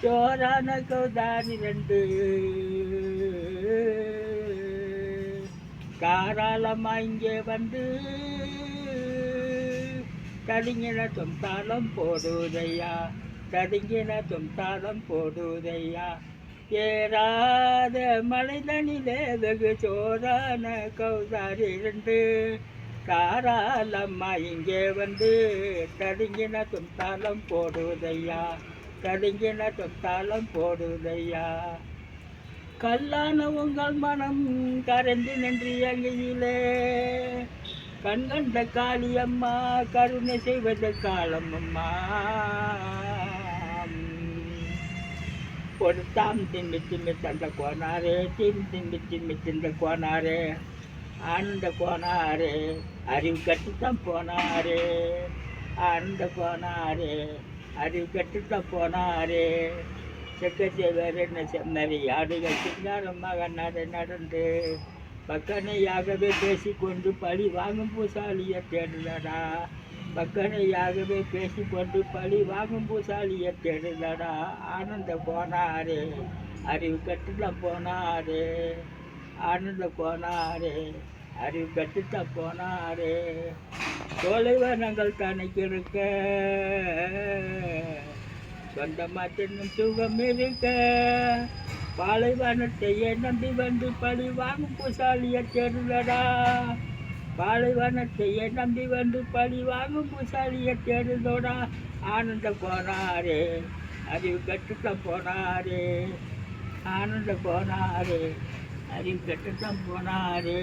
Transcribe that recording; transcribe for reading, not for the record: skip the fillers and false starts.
ஜோரான கௌதாரி ரெண்டு தாராளமா இங்கே வந்து தடிங்கின தொம்தாளம் போடுதையா, தடிங்கின தொம்தாளம் போடுதையா. ஏறாத மலைதனிலே வெகு சோரான கௌதாரி ரெண்டு தாராளம்மா இங்கே வந்து தடுங்கின தொம்தாளம் போடுதையா, தடுங்கின தொம்தாளம் போடுதையா. கல்லான உங்கள் மனம் கரைந்து நின்று எங்கையிலே கண்கண்ட காளியம்மா கருணை செய்வது காலம் அம்மா. கொடுத்தாம் திம்மி திம்மி தந்த கோனாரே, திம்மி திம்மி திந்த கோனாரே, ஆனந்த கோனாரே, அறிவு கட்டுத்தான் போனாரே, ஆனந்த கோனாரே, அறிவு கட்டுத்தான் போனாரே. செக்கச்சேவர் என்ன செம்மறி ஆடுகள் சிங்காரமாக நடந்து பக்கனையாகவே பேசிக்கொண்டு பழி வாங்கும் பூசாலியை தேடுதடா, பக்கனையாகவே பேசிக்கொண்டு பழி வாங்கும் பூசாலியை தேடுதடா. ஆனந்த போனாரே, அறிவு கட்டுத்தான் போனாரே, ஆனந்த போனாரே, அறிவு கட்டுத்தான் போனாரே. தொலைவனங்கள் தனக்கு இருக்க சொந்தமாக தின்னும் சுகம் இருக்க, பாலைவனத்தையே நம்பி வந்து பழி வாங்கும் பூசாலியை தேடுதடா, பாலைவனத்தையே நம்பி வந்து பழி வாங்கும் பூசாலியை தேடுதோடா. ஆனந்த போனாரே, அறிவு கட்டுத்தான் போனாரே, ஆனந்த போனாரே, அறிவு கட்டுத்தான் போனாரே.